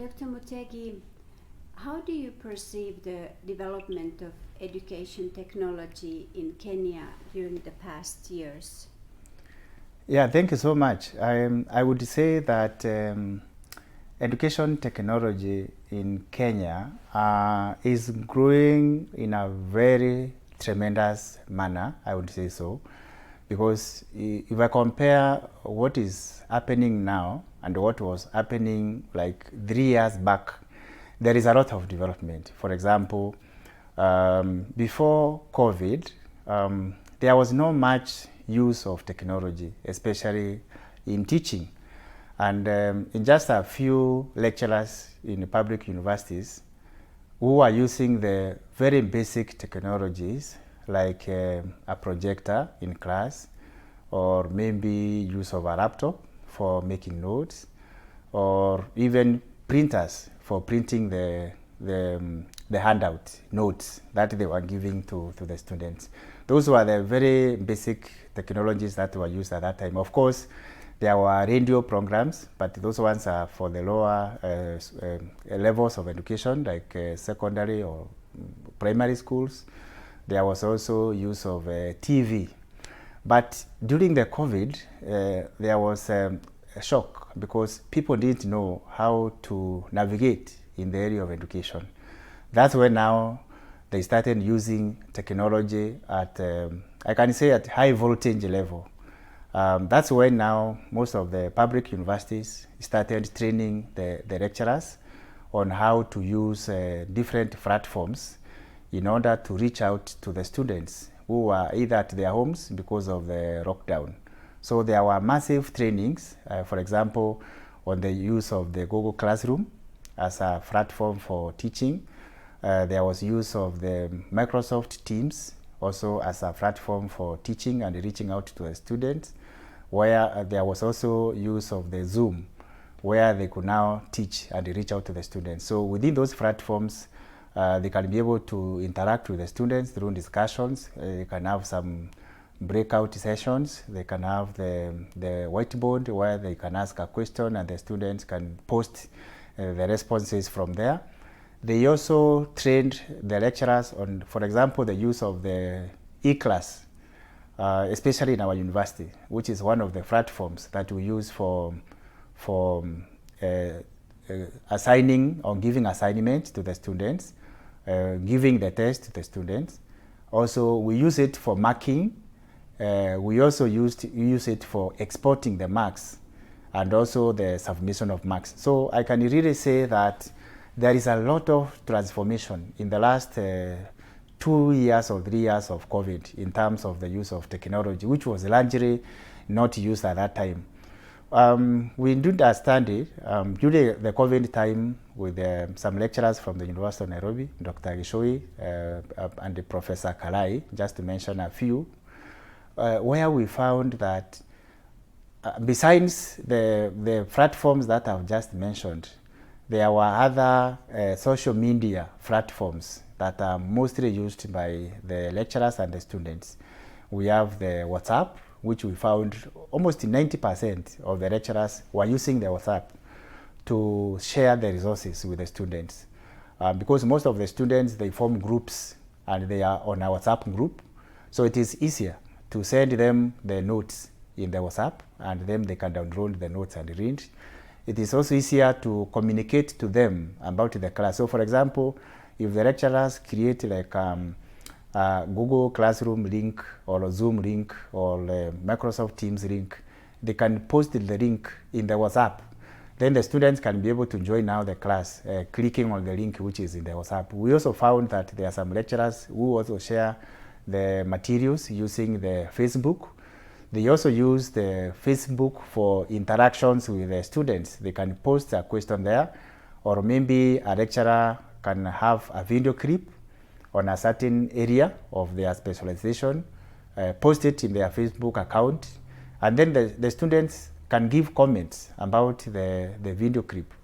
Dr. Mutegi, how do you perceive the development of education technology in Kenya during the past years? Yeah, thank you so much. I would say that education technology in Kenya is growing in a very tremendous manner, I would say so. Because if I compare what is happening now and what was happening like 3 years back, there is a lot of development. For example, before COVID, there was not much use of technology, especially in teaching. And in just a few lecturers in public universities who are using the very basic technologies like a projector in class, or maybe use of a laptop for making notes, or even printers for printing the handout notes that they were giving to the students. Those were the very basic technologies that were used at that time. Of course, there were radio programs, but those ones are for the lower levels of education, like secondary or primary schools. There was also use of TV. But during the COVID, there was a shock because people didn't know how to navigate in the area of education. That's when now they started using technology at, I can say, at high voltage level. That's when now most of the public universities started training the lecturers on how to use different platforms in order to reach out to the students who were either at their homes because of the lockdown. So there were massive trainings, for example, on the use of the Google Classroom as a platform for teaching. There was use of the Microsoft Teams also as a platform for teaching and reaching out to the students, where there was also use of the Zoom, where they could now teach and reach out to the students. So within those platforms, they can be able to interact with the students through discussions. They can have some breakout sessions. They can have the whiteboard where they can ask a question and the students can post the responses from there. They also trained the lecturers on, for example, the use of the e-class, especially in our university, which is one of the platforms that we use for assigning or giving assignments to the students, giving the test to the students. Also, we use it for marking. We also use it for exporting the marks and also the submission of marks. So I can really say that there is a lot of transformation in the last 2 years or 3 years of COVID in terms of the use of technology, which was largely not used at that time. We did understand it during the COVID time with some lecturers from the University of Nairobi, Dr. Gishoi and Professor Kalai, just to mention a few, where we found that besides the platforms that I've just mentioned, there were other social media platforms that are mostly used by the lecturers and the students. We have the WhatsApp, which we found almost 90% of the lecturers were using the WhatsApp to share the resources with the students. Because most of the students, they form groups and they are on a WhatsApp group. So it is easier to send them the notes in the WhatsApp, and then they can download the notes and read. It is also easier to communicate to them about the class. So for example, if the lecturers create like a Google Classroom link or a Zoom link or a Microsoft Teams link, they can post the link in the WhatsApp. Then the students can be able to join now the class, clicking on the link which is in the WhatsApp. We also found that there are some lecturers who also share the materials using the Facebook. They also use the Facebook for interactions with the students. They can post a question there, or maybe a lecturer can have a video clip on a certain area of their specialization, post it in their Facebook account, and then the students can give comments about the video clip,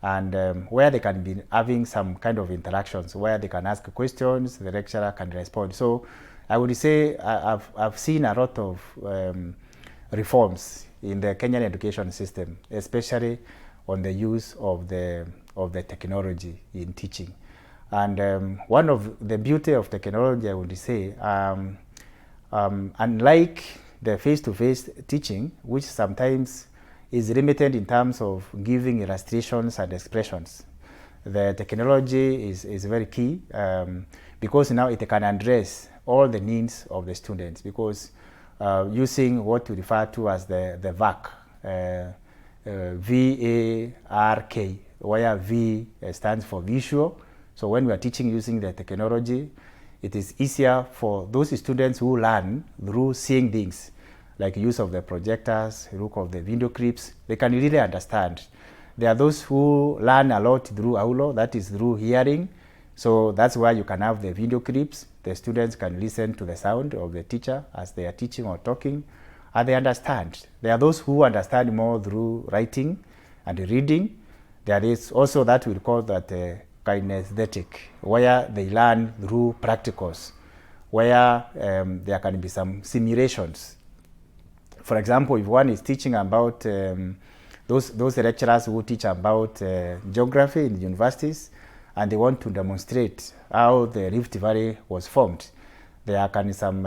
and where they can be having some kind of interactions, where they can ask questions, the lecturer can respond. So I would say I've seen a lot of reforms in the Kenyan education system, especially on the use of the of the technology in teaching. And one of the beauty of technology, I would say, unlike the face-to-face teaching, which sometimes is limited in terms of giving illustrations and expressions, the technology is very key, because now it can address all the needs of the students, because using what we refer to as the VARK, V-A-R-K, where V stands for visual. So when we are teaching using the technology, it is easier for those students who learn through seeing things, like use of the projectors, look of the video clips. They can really understand. There are those who learn a lot through aulo, that is through hearing. So that's why you can have the video clips. The students can listen to the sound of the teacher as they are teaching or talking, and they understand. There are those who understand more through writing and reading. There is also that we call that kinesthetic, where they learn through practicals, where there can be some simulations. For example, if one is teaching about those lecturers who teach about geography in universities, and they want to demonstrate how the Rift Valley was formed, there can be some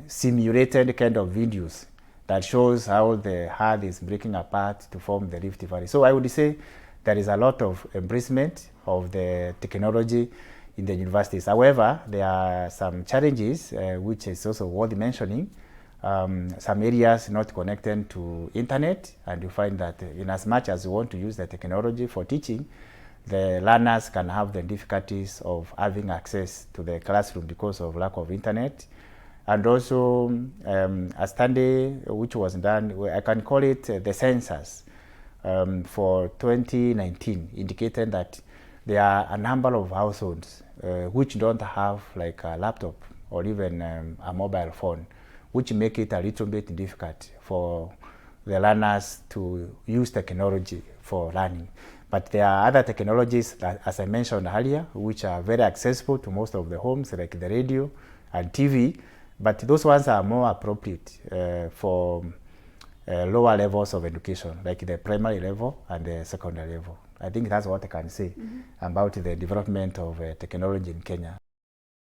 simulated kind of videos that shows how the earth is breaking apart to form the Rift Valley. So I would say there is a lot of embracement of the technology in the universities. However, there are some challenges which is also worth mentioning. Some areas not connected to internet, and you find that in as much as you want to use the technology for teaching, the learners can have the difficulties of having access to the classroom because of lack of internet. And also a study which was done, I can call it the census for 2019, indicated that there are a number of households which don't have like a laptop or even a mobile phone, which make it a little bit difficult for the learners to use technology for learning. But there are other technologies that, as I mentioned earlier, which are very accessible to most of the homes, like the radio and TV, but those ones are more appropriate for lower levels of education, like the primary level and the secondary level. I think that's what I can say about the development of technology in Kenya.